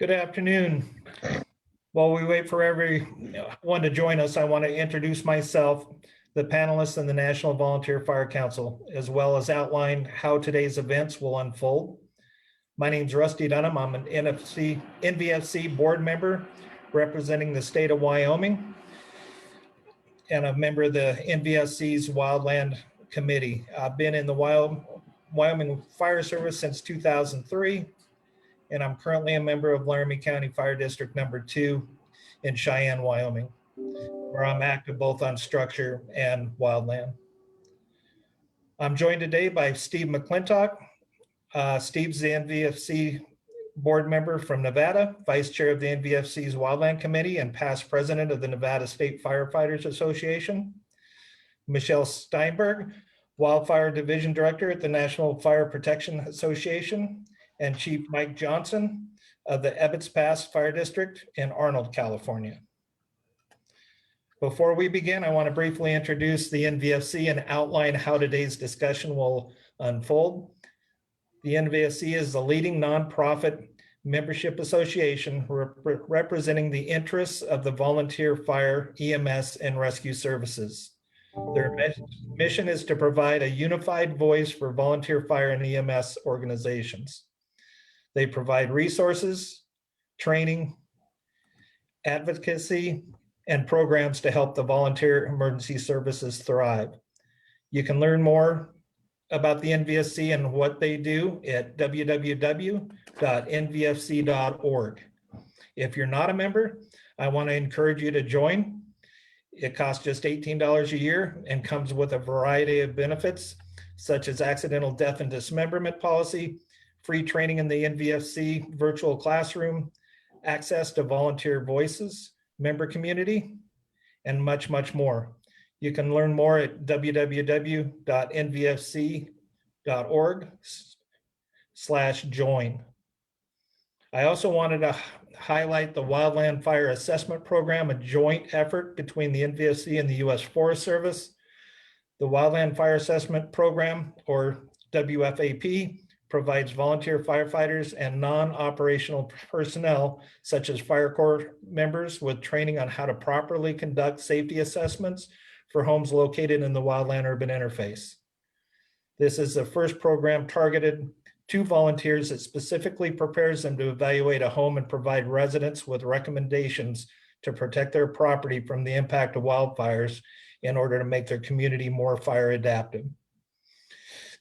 Good afternoon. While we wait for everyone to join us, I want to introduce myself, the panelists, and the National Volunteer Fire Council, as well as outline how today's events will unfold. My name is Rusty Dunham. I'm an Nvsc board member representing the state of Wyoming, and a member of the Nvsc's Wildland Committee. I've been in the Wyoming Fire Service since 2003. And I'm currently a member of Laramie County Fire District number 2 in Cheyenne, Wyoming, where I'm active both on structure and wildland. I'm joined today by Steve McClintock. Steve's the Nvsc board member from Nevada, vice chair of the Nvsc's Wildland Committee, and past president of the Nevada State Firefighters Association. Michelle Steinberg, Wildfire Division Director at the National Fire Protection Association, and Chief Mike Johnson of the Ebbets Pass Fire District in Arnold, California. Before we begin, I want to briefly introduce the Nvsc and outline how today's discussion will unfold. The Nvsc is the leading nonprofit membership association representing the interests of the volunteer fire, EMS, and rescue services. Their mission is to provide a unified voice for volunteer fire and EMS organizations. They provide resources, training, advocacy, and programs to help the volunteer emergency services thrive. You can learn more about the Nvsc and what they do at www.nvsc.org. If you're not a member, I want to encourage you to join. It costs just $18 a year and comes with a variety of benefits, such as accidental death and dismemberment policy, free training in the Nvsc virtual classroom, access to volunteer voices, member community, and much, much more. You can learn more at www.nvsc.org/join. I also wanted to highlight the Wildland Fire Assessment Program, a joint effort between the Nvsc and the U.S. Forest Service. The Wildland Fire Assessment Program, or WFAP, provides volunteer firefighters and non-operational personnel, such as fire corps members, with training on how to properly conduct safety assessments for homes located in the wildland-urban interface. This is the first program targeted to volunteers that specifically prepares them to evaluate a home and provide residents with recommendations to protect their property from the impact of wildfires in order to make their community more fire adaptive.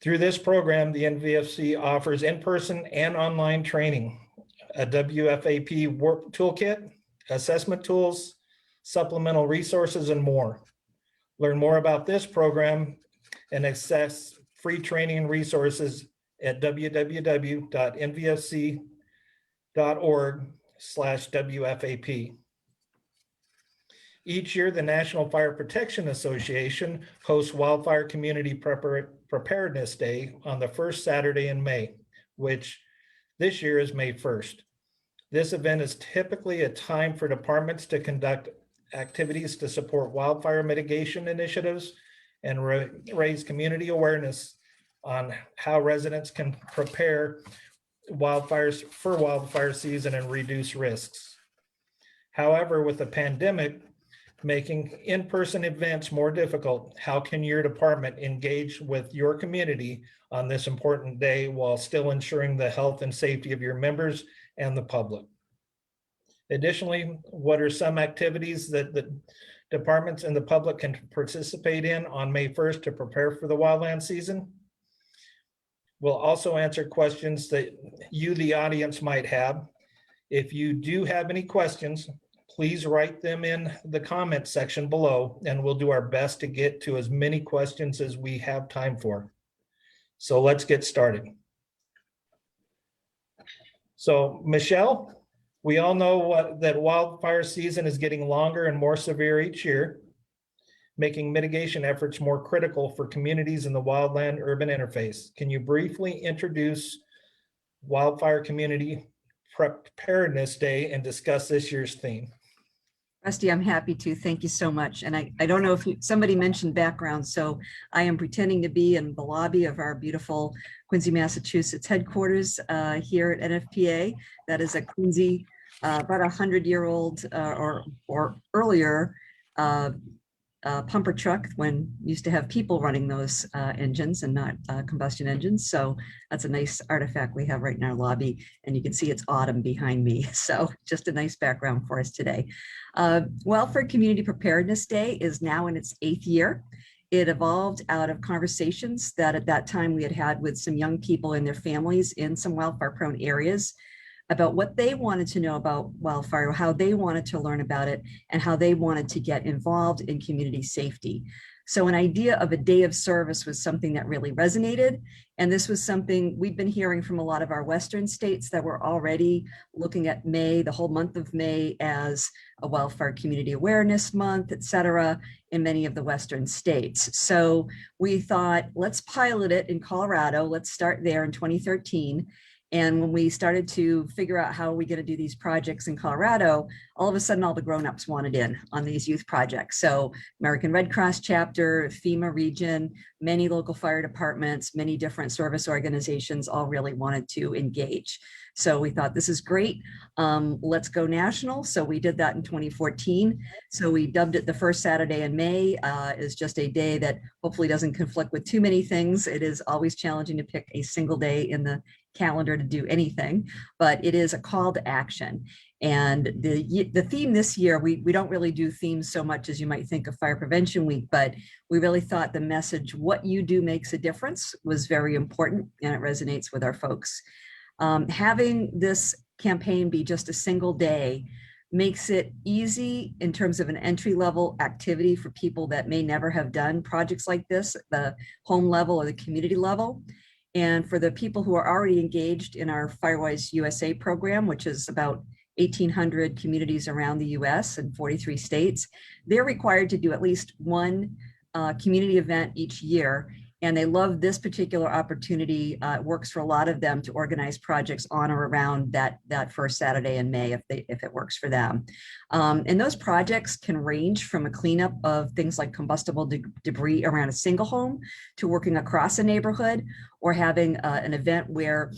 Through this program, the Nvsc offers in-person and online training, a WFAP work toolkit, assessment tools, supplemental resources, and more. Learn more about this program and access free training and resources at www.nvsc.org/WFAP. Each year, the National Fire Protection Association hosts Wildfire Community Preparedness Day on the first Saturday in May, which this year is May 1st. This event is typically a time for departments to conduct activities to support wildfire mitigation initiatives and raise community awareness on how residents can prepare wildfires for wildfire season and reduce risks. However, with the pandemic making in-person events more difficult, how can your department engage with your community on this important day while still ensuring the health and safety of your members and the public? Additionally, what are some activities that the departments and the public can participate in on May 1st to prepare for the wildland season? We'll also answer questions that you, the audience, might have. If you do have any questions, please write them in the comment section below, and we'll do our best to get to as many questions as we have time for. So let's get started. So Michelle, we all know that wildfire season is getting longer and more severe each year, making mitigation efforts more critical for communities in the wildland-urban interface. Can you briefly introduce Wildfire Community Preparedness Day and discuss this year's theme? Rusty, I'm happy to. Thank you so much. And I don't know if somebody mentioned background, so I am pretending to be in the lobby of our beautiful Quincy, Massachusetts headquarters here at NFPA. That is a Quincy, about 100-year-old or earlier pumper truck when used to have people running those engines and not combustion engines. So that's a nice artifact we have right in our lobby. And you can see it's autumn behind me. So just a nice background for us today. Wildfire Community Preparedness Day is now in its 8th year. It evolved out of conversations that at that time we had had with some young people and their families in some wildfire prone areas about what they wanted to know about wildfire, how they wanted to learn about it, and how they wanted to get involved in community safety. So an idea of a day of service was something that really resonated. And this was something we've been hearing from a lot of our Western states that were already looking at May, the whole month of May, as a wildfire community awareness month, et cetera, in many of the Western states. So we thought, let's pilot it in Colorado. Let's start there in 2013. And when we started to figure out how are we going to do these projects in Colorado, all of a sudden, all the grownups wanted in on these youth projects. So American Red Cross chapter, FEMA region, many local fire departments, many different service organizations all really wanted to engage. So we thought this is great. Let's go national. So we did that in 2014. So we dubbed it the first Saturday in May. Is just a day that hopefully doesn't conflict with too many things. It is always challenging to pick a single day in the calendar to do anything, but it is a call to action. And the theme this year, we don't really do themes so much as you might think of Fire Prevention Week, but we really thought the message, what you do makes a difference, was very important, and it resonates with our folks. Having this campaign be just a single day makes it easy in terms of an entry-level activity for people that may never have done projects like this, the home level or the community level. And for the people who are already engaged in our Firewise USA program, which is about 1,800 communities around the US and 43 states, they're required to do at least one community event each year. And they love this particular opportunity. It works for a lot of them to organize projects on or around that first Saturday in May if it works for them. And those projects can range from a cleanup of things like combustible debris around a single home to working across a neighborhood, or having an event where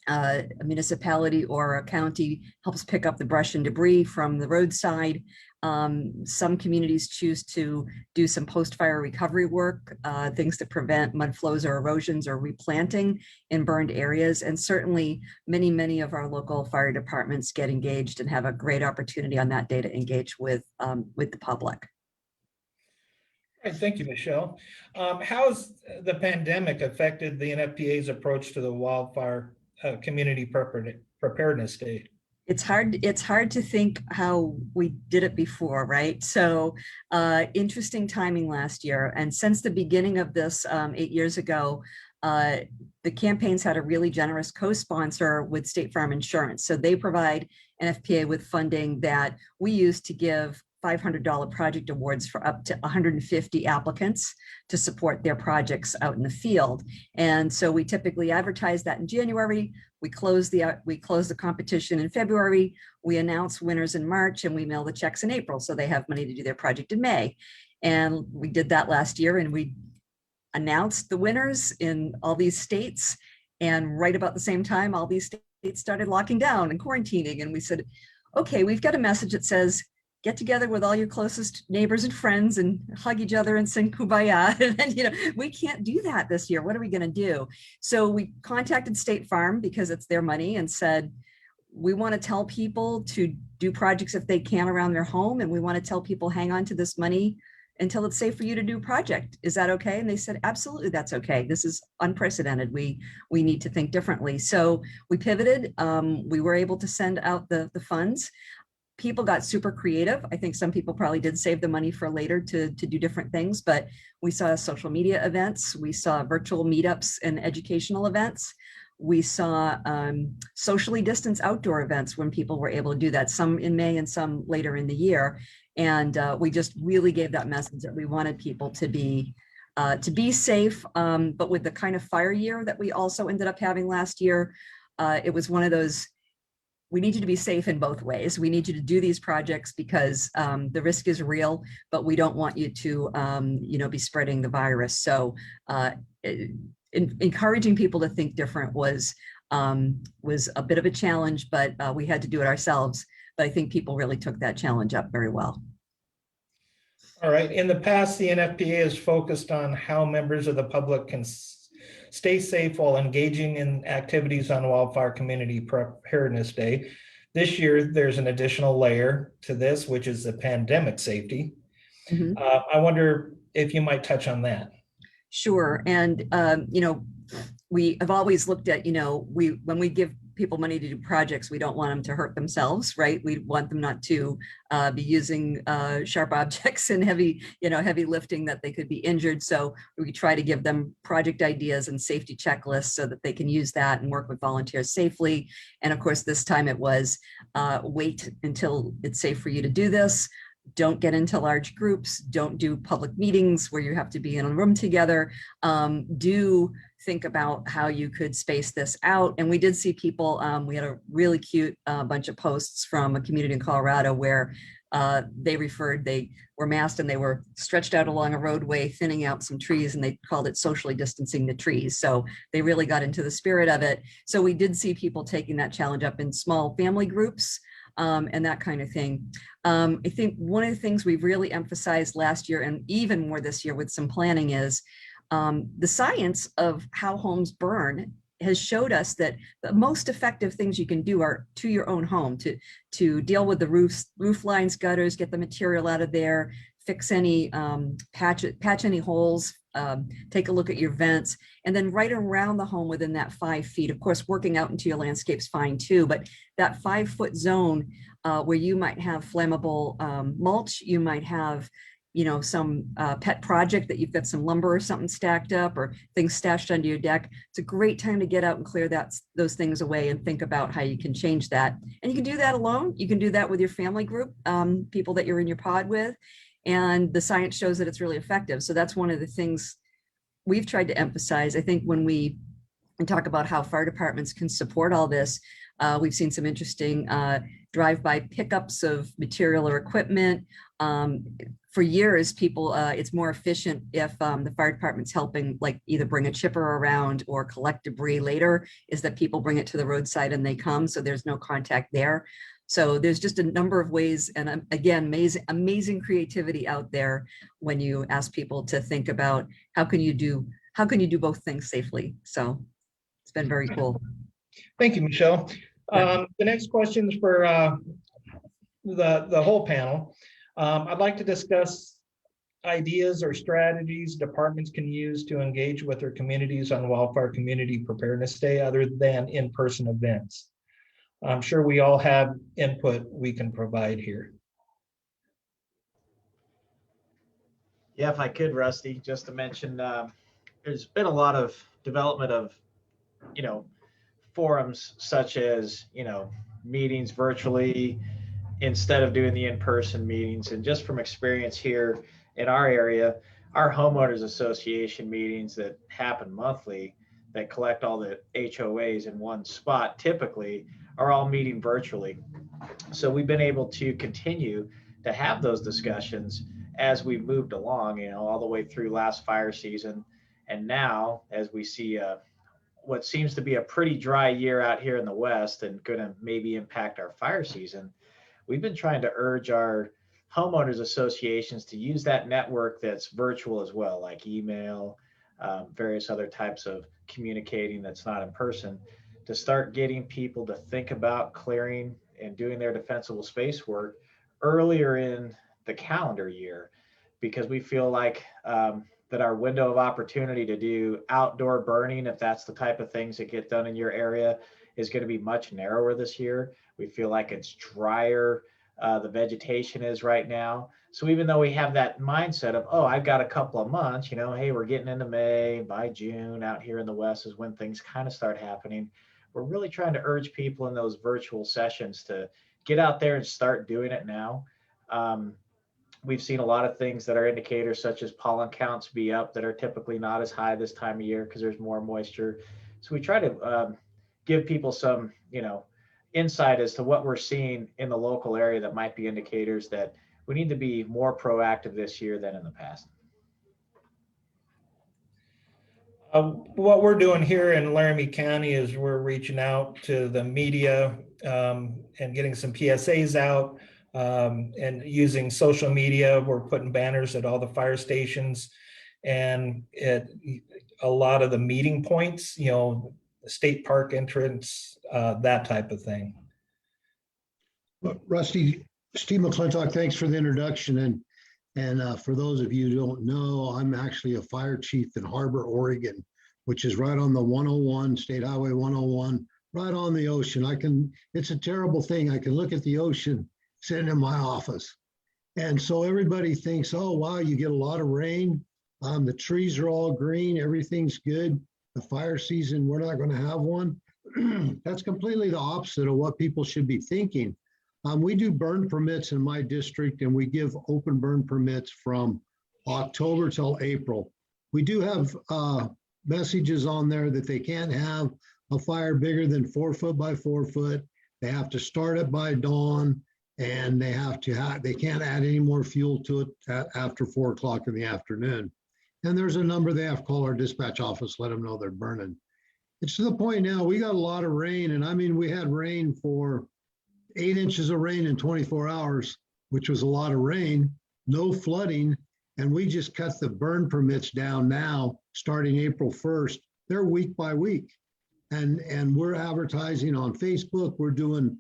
a municipality or a county helps pick up the brush and debris from the roadside. Some communities choose to do some post-fire recovery work, things to prevent mud flows or erosions or replanting in burned areas. And certainly many of our local fire departments get engaged and have a great opportunity on that day to engage with the public. All right, thank you, Michelle. How's the pandemic affected the NFPA's approach to the Wildfire Community Preparedness Day? It's hard to think how we did it before, right? So interesting timing last year. And since the beginning of this 8 years ago, the campaigns had a really generous co-sponsor with State Farm Insurance. So they provide NFPA with funding that we use to give $500 project awards for up to 150 applicants to support their projects out in the field. And so we typically advertise that in January. We close the competition in February. We announce winners in March, and we mail the checks in April, so they have money to do their project in May. And we did that last year, and we announced the winners in all these states. And right about the same time, all these states started locking down and quarantining. And we said, okay, we've got a message that says, get together with all your closest neighbors and friends and hug each other and sing Kumbaya. And we can't do that this year. What are we going to do? So we contacted State Farm, because it's their money, and said, we want to tell people to do projects if they can around their home. And we want to tell people, hang on to this money until it's safe for you to do a project. Is that okay? And they said, absolutely, that's okay. This is unprecedented. We need to think differently. So we pivoted. We were able to send out the funds. People got super creative. I think some people probably did save the money for later to do different things, but we saw social media events. We saw virtual meetups and educational events. We saw socially distanced outdoor events when people were able to do that, some in May and some later in the year. And we just really gave that message that we wanted people to be safe, but with the kind of fire year that we also ended up having last year, it was one of those we need you to be safe in both ways. We need you to do these projects because the risk is real, but we don't want you to, be spreading the virus. So encouraging people to think different was a bit of a challenge, but we had to do it ourselves. But I think people really took that challenge up very well. All right. In the past, the NFPA has focused on how members of the public can stay safe while engaging in activities on Wildfire Community Preparedness Day. This year, there's an additional layer to this, which is the pandemic safety. Mhm. I wonder if you might touch on that. Sure. And, we have always looked at, when we give people money to do projects, we don't want them to hurt themselves, right? We want them not to be using sharp objects and heavy lifting that they could be injured. So we try to give them project ideas and safety checklists so that they can use that and work with volunteers safely. And of course, this time it was wait until it's safe for you to do this. Don't get into large groups. Don't do public meetings where you have to be in a room together. Do think about how you could space this out. And we did see people, we had a really cute bunch of posts from a community in Colorado where they were masked and they were stretched out along a roadway, thinning out some trees, and they called it socially distancing the trees. So they really got into the spirit of it. So we did see people taking that challenge up in small family groups. And that kind of thing. I think one of the things we've really emphasized last year and even more this year with some planning is the science of how homes burn has showed us that the most effective things you can do are to your own home to deal with the roof lines, gutters, get the material out of there, fix any patch any holes, take a look at your vents, and then right around the home within that 5 feet. Of course, working out into your landscape's fine too, but that 5 foot zone where you might have flammable mulch, you might have some pet project that you've got some lumber or something stacked up or things stashed under your deck. It's a great time to get out and clear those things away and think about how you can change that. And you can do that alone. You can do that with your family group, people that you're in your pod with. And the science shows that it's really effective. So that's one of the things we've tried to emphasize. I think when we talk about how fire departments can support all this, we've seen some interesting drive-by pickups of material or equipment. For years, people, it's more efficient if the fire department's helping, like either bring a chipper around or collect debris later, is that people bring it to the roadside and they come, so there's no contact there. So there's just a number of ways, and again, amazing creativity out there when you ask people to think about how can you do both things safely. So it's been very cool. Thank you, Michelle. The next question is for the whole panel. I'd like to discuss ideas or strategies departments can use to engage with their communities on Wildfire Community Preparedness Day other than in-person events. I'm sure we all have input we can provide here. Yeah, if I could, Rusty, just to mention, there's been a lot of development of, forums such as, meetings virtually instead of doing the in-person meetings. And just from experience here in our area, our homeowners association meetings that happen monthly that collect all the HOAs in one spot typically are all meeting virtually. So we've been able to continue to have those discussions as we've moved along, all the way through last fire season. And now, as we see what seems to be a pretty dry year out here in the West and going to maybe impact our fire season, we've been trying to urge our homeowners associations to use that network that's virtual as well, like email, various other types of communicating that's not in person, to start getting people to think about clearing and doing their defensible space work earlier in the calendar year, because we feel like that our window of opportunity to do outdoor burning, if that's the type of things that get done in your area, is going to be much narrower this year. We feel like it's drier, the vegetation is right now. So even though we have that mindset of, oh, I've got a couple of months, hey, we're getting into May, by June out here in the West is when things kind of start happening. We're really trying to urge people in those virtual sessions to get out there and start doing it now. We've seen a lot of things that are indicators such as pollen counts be up that are typically not as high this time of year because there's more moisture. So we try to give people some, insight as to what we're seeing in the local area that might be indicators that we need to be more proactive this year than in the past. What we're doing here in Laramie County is we're reaching out to the media and getting some PSAs out and using social media. We're putting banners at all the fire stations and at a lot of the meeting points, you know, state park entrance, that type of thing. Well, Rusty, Steve McClintock, thanks for the introduction. And for those of you who don't know, I'm actually a fire chief in Harbor, Oregon, which is right on the 101, State Highway 101, right on the ocean. It's a terrible thing. I can look at the ocean sitting in my office. And so everybody thinks, oh, wow, you get a lot of rain. The trees are all green. Everything's good. The fire season, we're not going to have one. That's completely the opposite of what people should be thinking. We do burn permits in my district, and we give open burn permits from October till April. We do have messages on there that they can't have a fire bigger than 4 foot by 4 foot. They have to start it by dawn, and they can't add any more fuel to it after 4 o'clock in the afternoon. And there's a number they have to call our dispatch office, let them know they're burning. It's to the point now, we got a lot of rain, and I mean, we had rain for 8 inches of rain in 24 hours, which was a lot of rain, no flooding, and we just cut the burn permits down now, starting April 1st. They're week by week. And we're advertising on Facebook, we're doing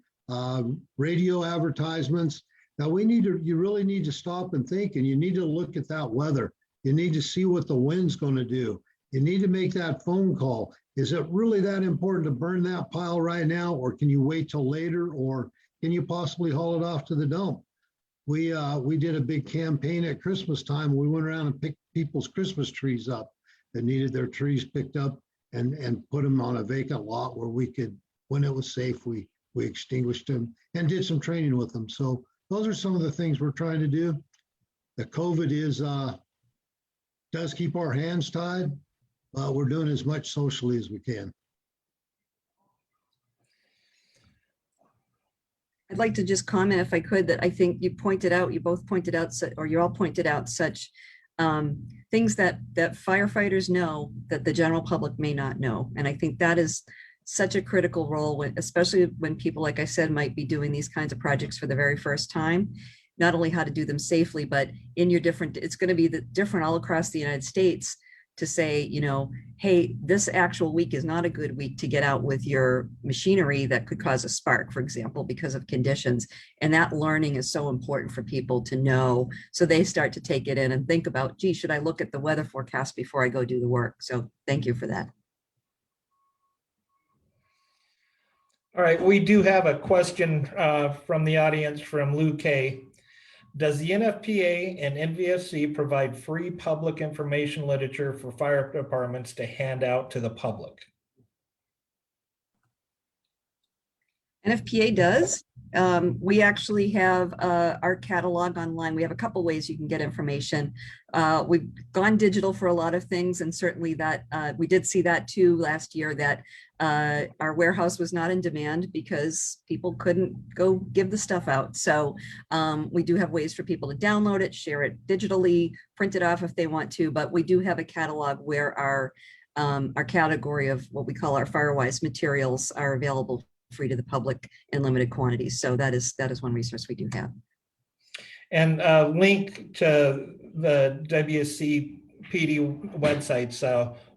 radio advertisements. Now you really need to stop and think, and you need to look at that weather. You need to see what the wind's gonna do. You need to make that phone call. Is it really that important to burn that pile right now, or can you wait till later, or can you possibly haul it off to the dump? We did a big campaign at Christmas time. We went around and picked people's Christmas trees up that needed their trees picked up and put them on a vacant lot where we could, when it was safe, we extinguished them and did some training with them. So those are some of the things we're trying to do. The COVID does keep our hands tied. We're doing as much socially as we can. I'd like to just comment, if I could, that I think you both pointed out, or you all pointed out such things that firefighters know that the general public may not know. And I think that is such a critical role, especially when people, like I said, might be doing these kinds of projects for the very first time. Not only how to do them safely, but in your it's going to be different all across the United States to say, you know, hey, this actual week is not a good week to get out with your machinery that could cause a spark, for example, because of conditions. And that learning is so important for people to know. So they start to take it in and think about, gee, should I look at the weather forecast before I go do the work? So thank you for that. All right, we do have a question from the audience from Lou K. Does the Nfpa and Nvsc provide free public information literature for fire departments to hand out to the public? Nfpa does. We actually have our catalog online. We have a couple ways you can get information. We've gone digital for a lot of things, and certainly that we did see that too last year, that our warehouse was not in demand because people couldn't go give the stuff out. So we do have ways for people to download it, share it digitally, print it off if they want to, but we do have a catalog where our category of what we call our FireWise materials are available free to the public in limited quantities. So that is one resource we do have. And link to the WCPD website,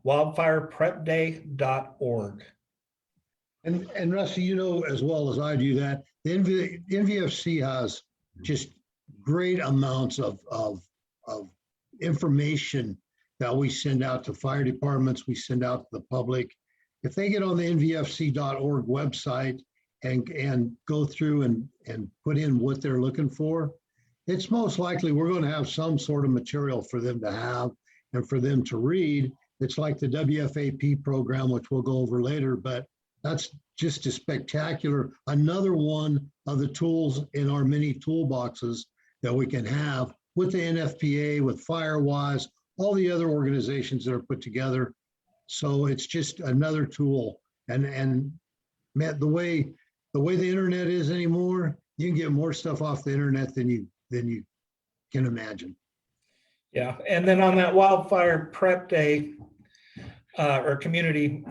wildfireprepday.org. And Rusty, you know as well as I do that the NVFC has just great amounts of information that we send out to fire departments, we send out to the public. If they get on the nvfc.org website and go through and put in what they're looking for, it's most likely we're going to have some sort of material for them to have and for them to read. It's like the WFAP program, which we'll go over later, but that's just a spectacular, another one of the tools in our mini toolboxes that we can have with the NFPA, with FireWise, all the other organizations that are put together. So it's just another tool. And man, the way the way the internet is anymore, you can get more stuff off the internet than you can imagine. Yeah, and then on that wildfire prep day, or community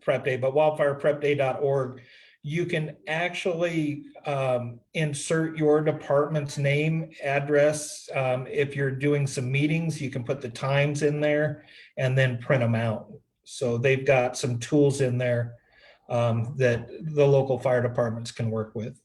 prep day, but wildfireprepday.org, you can actually insert your department's name, address. If you're doing some meetings, you can put the times in there and then print them out. So they've got some tools in there that the local fire departments can work with.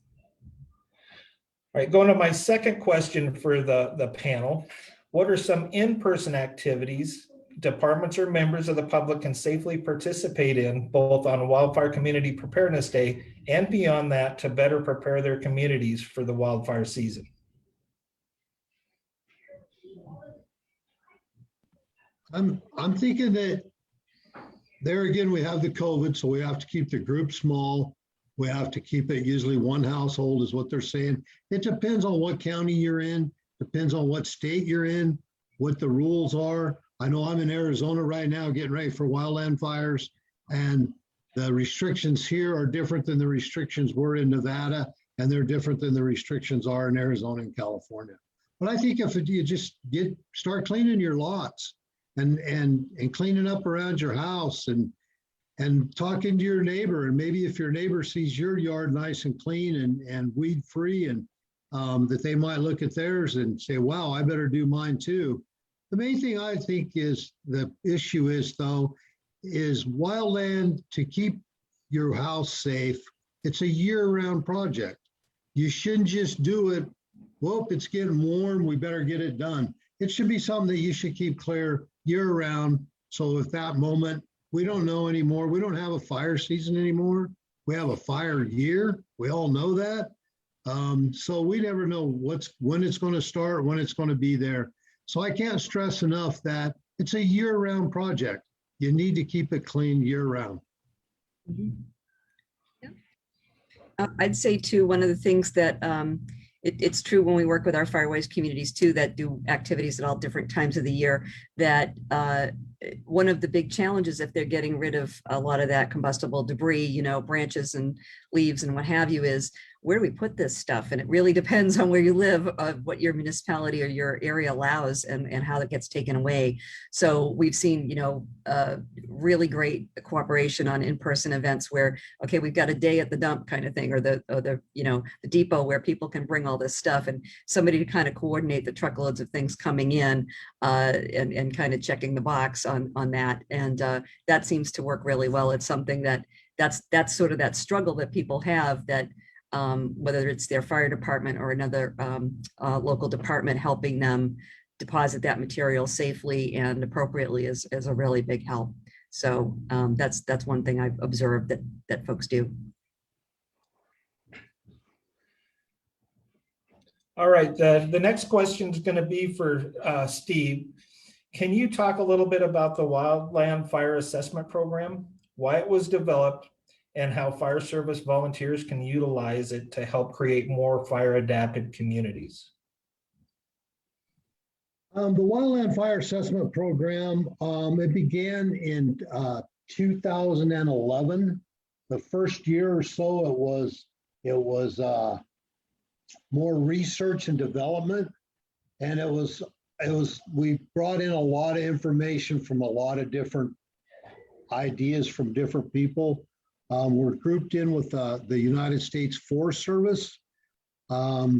All right, going to my second question for the panel. What are some in-person activities departments or members of the public can safely participate in both on Wildfire Community Preparedness Day and beyond that to better prepare their communities for the wildfire season? I'm thinking that there again, we have the COVID, so we have to keep the group small. We have to keep it usually one household is what they're saying. It depends on what county you're in, depends on what state you're in, what the rules are. I know I'm in Arizona right now getting ready for wildland fires, and the restrictions here are different than the restrictions were in Nevada, and they're different than the restrictions are in Arizona and California. But I think if you just start cleaning your lots and cleaning up around your house and talking to your neighbor, and maybe if your neighbor sees your yard nice and clean and weed free, and that they might look at theirs and say, wow, I better do mine too. The main thing I think is the issue is though, is wildland to keep your house safe. It's a year-round project. You shouldn't just do it, whoop, it's getting warm, we better get it done. It should be something that you should keep clear year-round. So if that moment, we don't know anymore, we don't have a fire season anymore. We have a fire year, we all know that. So we never know when it's going to start, when it's going to be there. So I can't stress enough that it's a year-round project. You need to keep it clean year-round. I'd say too, one of the things that it's true when we work with our fireways communities too, that do activities at all different times of the year, that one of the big challenges, if they're getting rid of a lot of that combustible debris, you know, branches and leaves and what have you, is where do we put this stuff? And it really depends on where you live, what your municipality or your area allows, and how that gets taken away. So we've seen, you know, really great cooperation on in-person events where, okay, we've got a day at the dump kind of thing, or the you know, the depot where people can bring all this stuff, and somebody to kind of coordinate the truckloads of things coming in, and kind of checking the box on that. And that seems to work really well. It's something that's sort of that struggle that people have, that whether it's their fire department or another local department helping them deposit that material safely and appropriately is a really big help. So that's one thing I've observed that folks do. All right, the next question is going to be for Steve. Can you talk a little bit about the Wildland Fire Assessment Program, why it was developed, and how fire service volunteers can utilize it to help create more fire adapted communities? The Wildland Fire Assessment Program, it began in 2011. The first year or so, it was more research and development, and we brought in a lot of information from a lot of different ideas from different people. We're grouped in with the United States Forest Service. As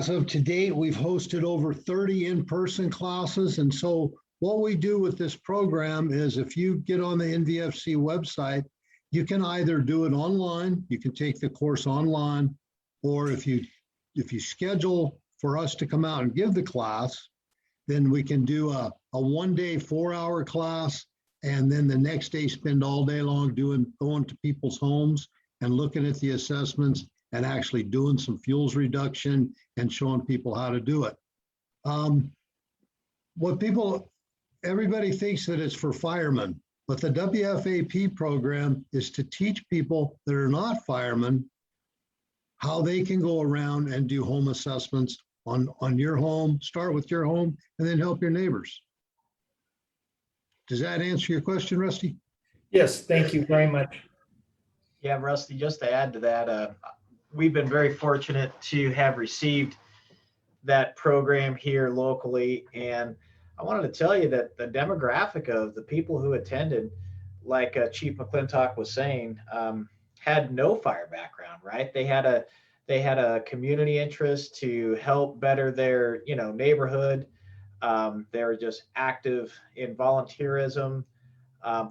of to date, we've hosted over 30 in-person classes. And so what we do with this program is, if you get on the Nvsc website, you can either do it online, you can take the course online, or if you schedule for us to come out and give the class, then we can do a 1-day 4-hour class, and then the next day spend all day long going to people's homes and looking at the assessments and actually doing some fuels reduction and showing people how to do it. Everybody thinks that it's for firemen, but the WFAP program is to teach people that are not firemen how they can go around and do home assessments on your home, start with your home, and then help your neighbors. Does that answer your question, Rusty? Yes, thank you very much. Yeah, Rusty, just to add to that, we've been very fortunate to have received that program here locally. And I wanted to tell you that the demographic of the people who attended, like Chief McClintock was saying, had no fire background, right? They had a community interest to help better their, neighborhood. They were just active in volunteerism.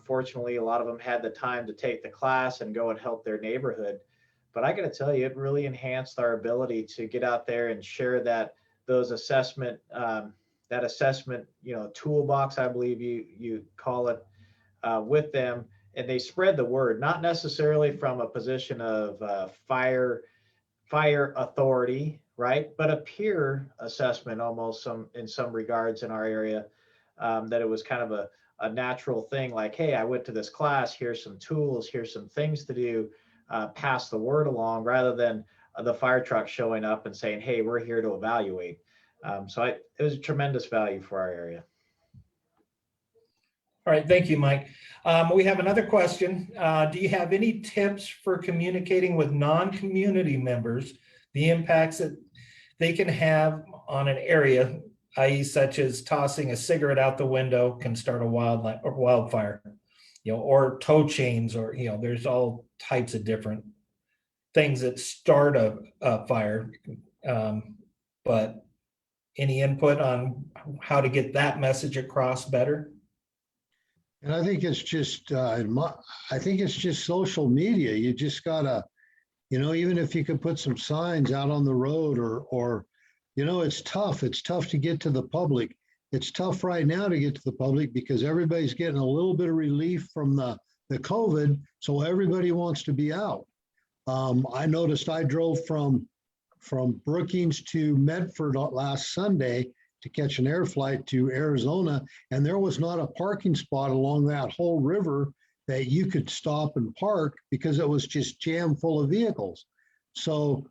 Fortunately, a lot of them had the time to take the class and go and help their neighborhood. But I got to tell you, it really enhanced our ability to get out there and share those assessment, that assessment, toolbox, I believe you call it, with them. And they spread the word, not necessarily from a position of fire authority, right? But a peer assessment, almost in some regards in our area, that it was kind of a natural thing. Like, hey, I went to this class. Here's some tools. Here's some things to do. Pass the word along, rather than the fire truck showing up and saying, hey, we're here to evaluate. It was a tremendous value for our area. All right, thank you, Mike. We have another question. Do you have any tips for communicating with non-community members, the impacts that they can have on an area, i.e. such as tossing a cigarette out the window can start a wildfire, or tow chains, or, there's all types of different things that start a fire. But any input on how to get that message across better? And I think it's just, social media. You just gotta, even if you could put some signs out on the road or, it's tough. It's tough to get to the public. It's tough right now to get to the public because everybody's getting a little bit of relief from the COVID. So everybody wants to be out. I noticed I drove from Brookings to Medford last Sunday to catch an air flight to Arizona, and there was not a parking spot along that whole river that you could stop and park because it was just jam full of vehicles. So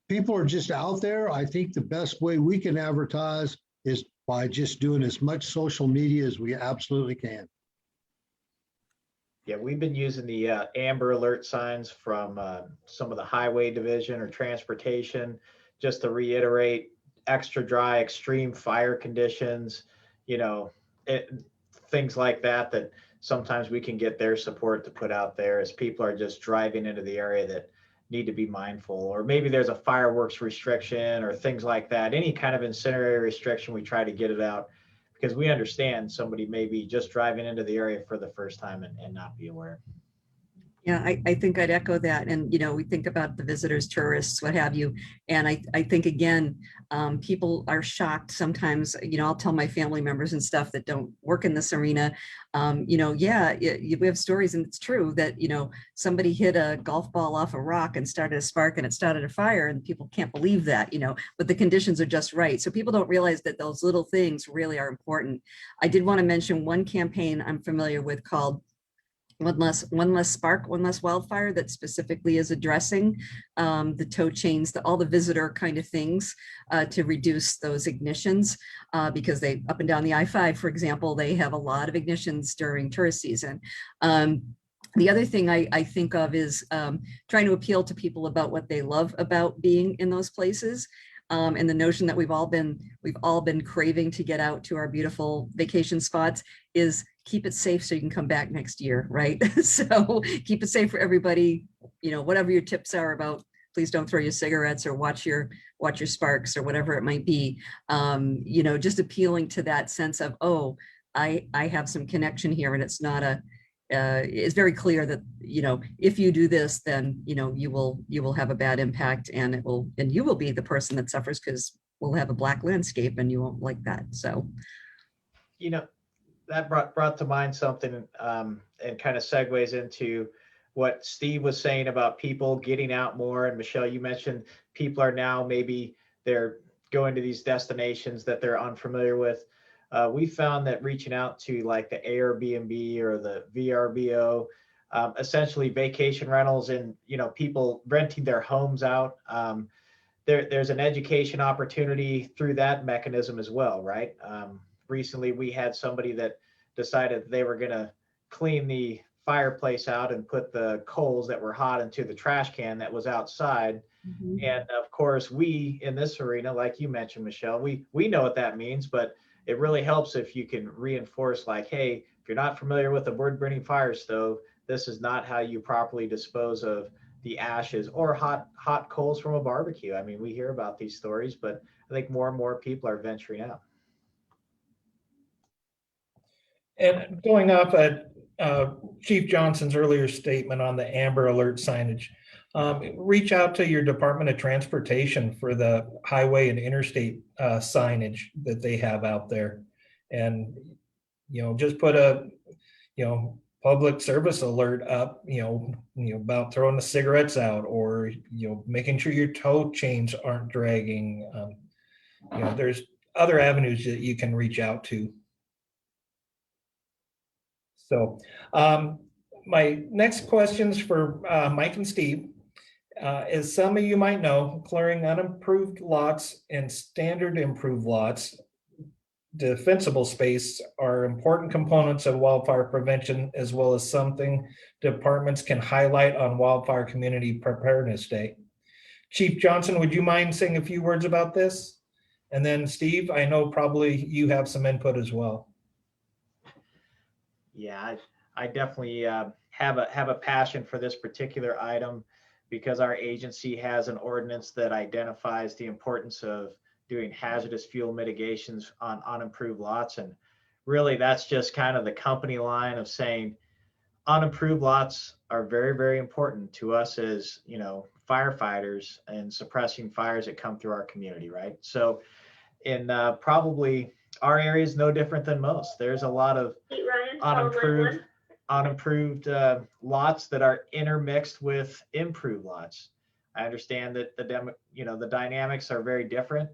people are just out there. I think the best way we can advertise is by just doing as much social media as we absolutely can. Yeah, we've been using the Amber Alert signs from some of the highway division or transportation, just to reiterate extra dry, extreme fire conditions, things like that sometimes we can get their support to put out there as people are just driving into the area that need to be mindful. Or maybe there's a fireworks restriction or things like that. Any kind of incendiary restriction, we try to get it out because we understand somebody may be just driving into the area for the first time and not be aware. Yeah, I think I'd echo that. And, we think about the visitors, tourists, what have you. And I think, again, people are shocked sometimes. I'll tell my family members and stuff that don't work in this arena, we have stories, and it's true that, somebody hit a golf ball off a rock and started a spark and it started a fire, and people can't believe that, but the conditions are just right. So people don't realize that those little things really are important. I did want to mention one campaign I'm familiar with called One Less Spark, One Less Wildfire, that specifically is addressing the tow chains, all the visitor kind of things to reduce those ignitions, because they, up and down the I-5, for example, they have a lot of ignitions during tourist season. The other thing I think of is trying to appeal to people about what they love about being in those places. And the notion that we've all been craving to get out to our beautiful vacation spots is keep it safe so you can come back next year, right? So keep it safe for everybody. Whatever your tips are about, please don't throw your cigarettes or watch your sparks or whatever it might be. Just appealing to that sense of, oh, I have some connection here, and it's not it's very clear that, if you do this, then, you will have a bad impact, and you will be the person that suffers because we'll have a black landscape and you won't like that. So, that brought to mind something and kind of segues into what Steve was saying about people getting out more. And Michelle, you mentioned people are now, maybe they're going to these destinations that they're unfamiliar with. We found that reaching out to like the Airbnb or the VRBO, essentially vacation rentals, and people renting their homes out, there's an education opportunity through that mechanism as well, right? Recently we had somebody that decided they were going to clean the fireplace out and put the coals that were hot into the trash can that was outside. Mhm. And of course, we in this arena, like you mentioned, Michelle, we know what that means, but it really helps if you can reinforce like, hey, if you're not familiar with a wood burning fire stove, this is not how you properly dispose of the ashes or hot coals from a barbecue. I mean, we hear about these stories, but I think more and more people are venturing out. And going off at Chief Johnson's earlier statement on the Amber Alert signage, reach out to your Department of Transportation for the highway and interstate signage that they have out there. And, just put a, public service alert up, about throwing the cigarettes out, or, making sure your tow chains aren't dragging. There's other avenues that you can reach out to. So my next questions for Mike and Steve. As some of you might know, clearing unimproved lots and standard improved lots, defensible space, are important components of wildfire prevention, as well as something departments can highlight on Wildfire Community Preparedness Day. Chief Johnson, would you mind saying a few words about this? And then Steve, I know probably you have some input as well. Yeah, I definitely have a passion for this particular item because our agency has an ordinance that identifies the importance of doing hazardous fuel mitigations on unimproved lots. And really, that's just kind of the company line of saying unimproved lots are very, very important to us as, firefighters and suppressing fires that come through our community, right? So in probably our area is no different than most. There's a lot of unimproved lots that are intermixed with improved lots. I understand that the dynamics are very different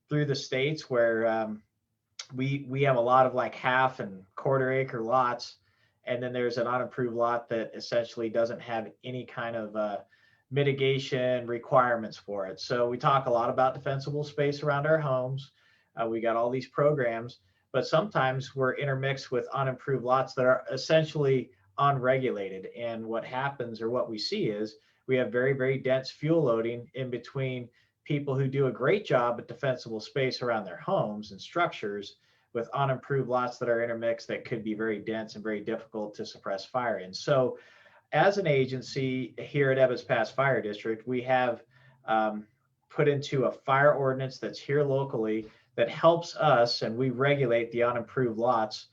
through the states, where we have a lot of like half and quarter acre lots, and then there's an unimproved lot that essentially doesn't have any kind of mitigation requirements for it. So we talk a lot about defensible space around our homes. We got all these programs, but sometimes we're intermixed with unimproved lots that are essentially unregulated. And what happens, or what we see, is we have very, very dense fuel loading in between people who do a great job at defensible space around their homes and structures, with unimproved lots that are intermixed that could be very dense and very difficult to suppress fire in. So as an agency here at Ebbets Pass Fire District, we have put into a fire ordinance that's here locally that helps us, and we regulate the unimproved lots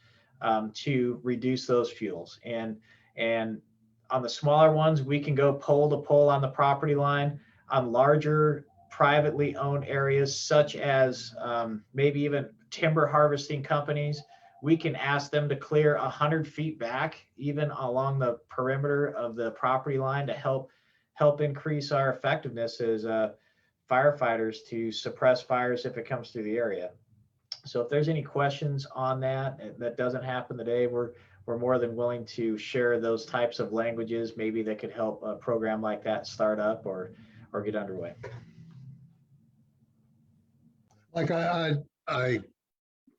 to reduce those fuels. And on the smaller ones, we can go pole to pole on the property line. On larger privately owned areas, such as maybe even timber harvesting companies, we can ask them to clear 100 feet back, even along the perimeter of the property line, to help increase our effectiveness as firefighters to suppress fires if it comes through the area. So if there's any questions on that doesn't happen today, we're more than willing to share those types of languages, maybe that could help a program like that start up or get underway. Like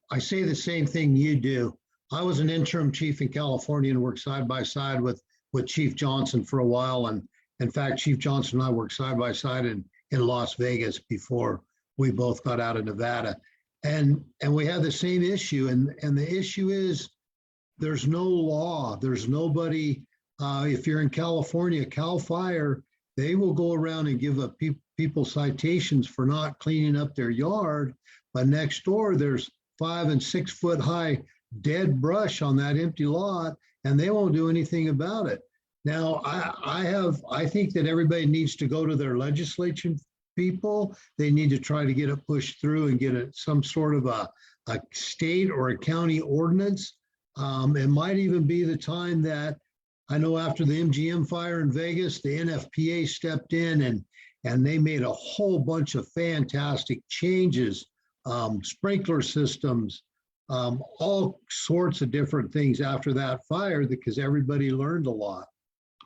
I say the same thing you do. I was an interim chief in California and worked side by side with Chief Johnson for a while. And in fact, Chief Johnson and I worked side by side in Las Vegas before we both got out of Nevada. And we have the same issue. And the issue is there's no law. There's nobody. If you're in California, Cal Fire, they will go around and give up people citations for not cleaning up their yard. But next door, there's 5 and 6 foot high dead brush on that empty lot, and they won't do anything about it. Now, I think that everybody needs to go to their legislature people. They need to try to get it pushed through and get some sort of a state or a county ordinance. It might even be the time that, I know after the MGM fire in Vegas, the Nfpa stepped in and they made a whole bunch of fantastic changes, sprinkler systems, all sorts of different things after that fire, because everybody learned a lot.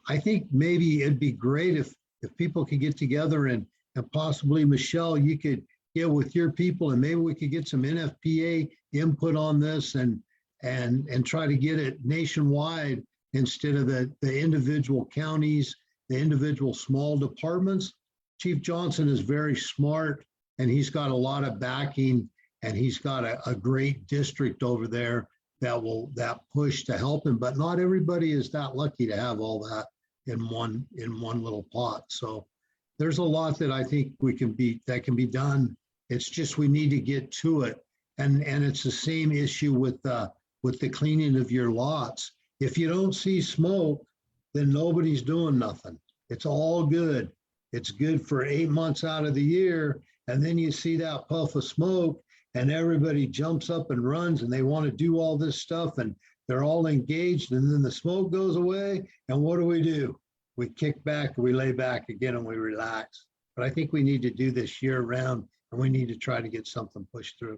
I think maybe it'd be great if people could get together and possibly, Michelle, you could get with your people and maybe we could get some Nfpa input on this and try to get it nationwide instead of the individual counties, the individual small departments. Chief Johnson is very smart, and he's got a lot of backing, and he's got a great district over there that push to help him. But not everybody is that lucky to have all that in one little pot. So there's a lot that I think that can be done. It's just we need to get to it, and it's the same issue with the cleaning of your lots. If you don't see smoke, then nobody's doing nothing. It's all good. It's good for 8 months out of the year, and then you see that puff of smoke, and everybody jumps up and runs, and they want to do all this stuff, and they're all engaged, and then the smoke goes away, and what do? We kick back, we lay back again, and we relax. But I think we need to do this year round, and we need to try to get something pushed through.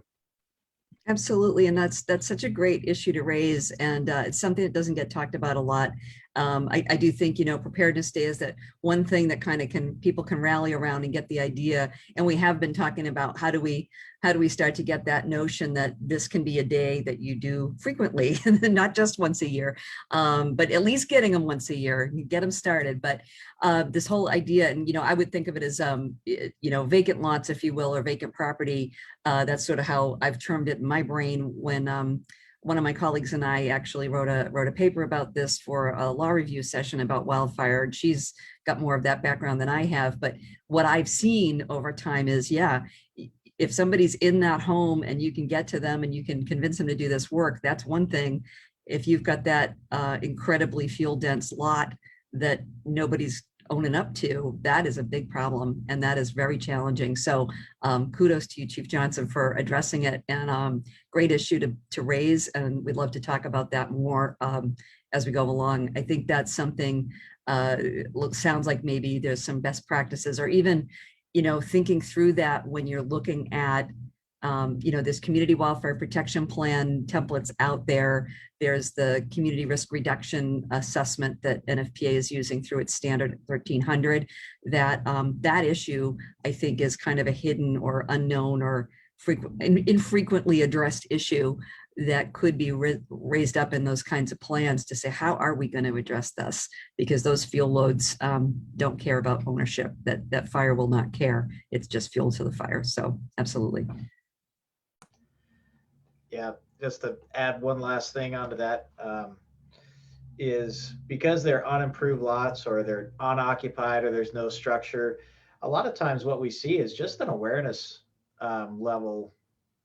Absolutely, and that's such a great issue to raise, and it's something that doesn't get talked about a lot. I do think, Preparedness Day is that one thing that kind of people can rally around and get the idea. And we have been talking about how do we start to get that notion that this can be a day that you do frequently, not just once a year, but at least getting them once a year, get them started. But this whole idea, and I would think of it as vacant lots, if you will, or vacant property. That's sort of how I've termed it in my brain when one of my colleagues and I actually wrote a paper about this for a law review session about wildfire. And she's got more of that background than I have. But what I've seen over time is, if somebody's in that home and you can get to them and you can convince them to do this work, that's one thing. If you've got that incredibly fuel dense lot that nobody's owning up to, that is a big problem, and that is very challenging. So kudos to you, Chief Johnson, for addressing it, and great issue to raise, and we'd love to talk about that more as we go along. I think that's something, sounds like maybe there's some best practices, or even thinking through that when you're looking at this community wildfire protection plan templates out there. There's the community risk reduction assessment that NFPA is using through its standard 1300. That issue, I think, is kind of a hidden or unknown or infrequently addressed issue that could be raised up in those kinds of plans to say, how are we going to address this? Because those fuel loads don't care about ownership. That fire will not care. It's just fuel to the fire. So absolutely. Yeah, just to add one last thing onto that, is because they're unimproved lots or they're unoccupied or there's no structure, a lot of times what we see is just an awareness level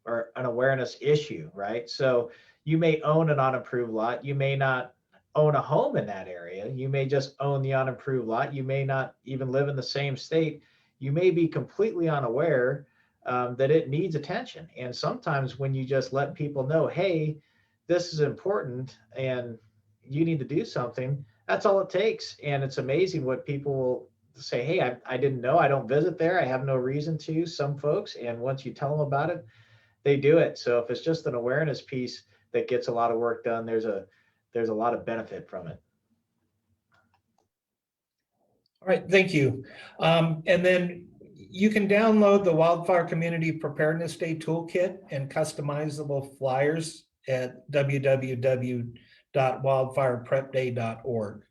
or an awareness issue, right? So you may own an unimproved lot. You may not own a home in that area. You may just own the unimproved lot. You may not even live in the same state. You may be completely unaware that it needs attention. And sometimes when you just let people know, hey, this is important and you need to do something, that's all it takes. And it's amazing what people will say, hey, I didn't know, I don't visit there, I have no reason to, some folks. And once you tell them about it, they do it. So if it's just an awareness piece that gets a lot of work done, there's a lot of benefit from it. All right, thank you. And then you can download the Wildfire Community Preparedness Day Toolkit and customizable flyers at www.wildfireprepday.org.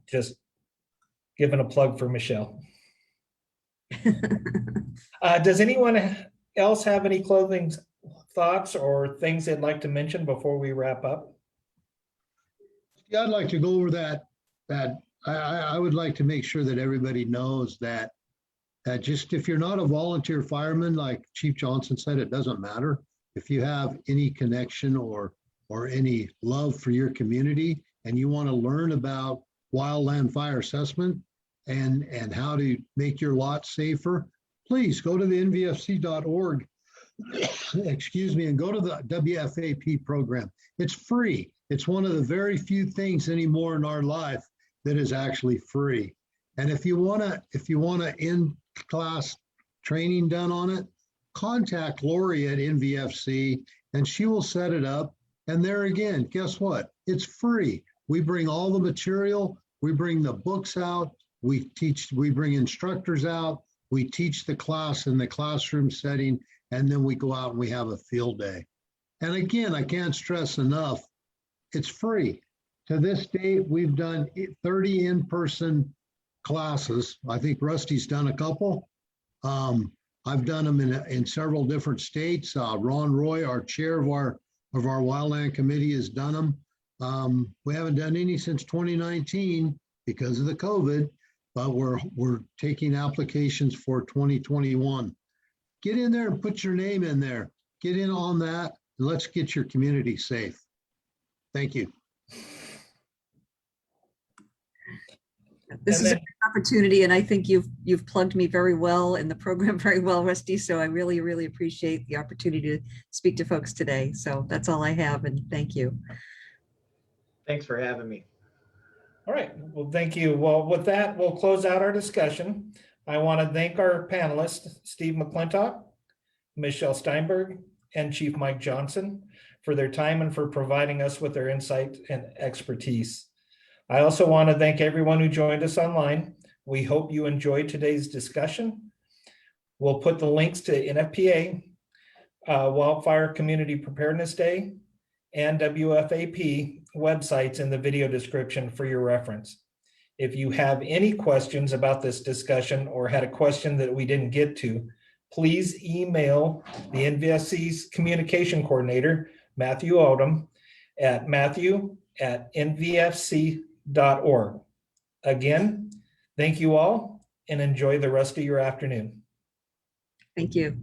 Just giving a plug for Michelle. Does anyone else have any closing thoughts or things they'd like to mention before we wrap up? Yeah, I'd like to go over that. I would like to make sure that everybody knows that just if you're not a volunteer fireman, like Chief Johnson said, it doesn't matter. If you have any connection or any love for your community and you want to learn about wildland fire assessment and how to make your lot safer, please go to the nvsc.org, excuse me, and go to the WFAP program. It's free. It's one of the very few things anymore in our life that is actually free. And if you want to in-class training done on it, contact Lori at Nvsc and she will set it up. And there again, guess what? It's free. We bring all the material, we bring the books out, we bring instructors out, we teach the class in the classroom setting, and then we go out and we have a field day. And again, I can't stress enough, it's free. To this date, we've done 30 in-person classes. I think Rusty's done a couple. I've done them in several different states. Ron Roy, our chair of our Wildland committee, has done them. We haven't done any since 2019 because of the COVID, but we're taking applications for 2021. Get in there and put your name in there. Get in on that. And let's get your community safe. Thank you. This And is a then- great opportunity, and I think you've plugged me very well in the program very well, Rusty. So I really, really appreciate the opportunity to speak to folks today. So that's all I have, and thank you. Thanks for having me. All right, well, thank you. Well, with that, we'll close out our discussion. I want to thank our panelists, Steve McClintock, Michelle Steinberg, and Chief Mike Johnson for their time and for providing us with their insight and expertise. I also want to thank everyone who joined us online. We hope you enjoyed today's discussion. We'll put the links to NFPA, Wildfire Community Preparedness Day, and WFAP websites in the video description for your reference. If you have any questions about this discussion or had a question that we didn't get to, please email the Nvsc's communication coordinator, Matthew Odom, at matthew@nvsc.org. Again, thank you all and enjoy the rest of your afternoon. Thank you.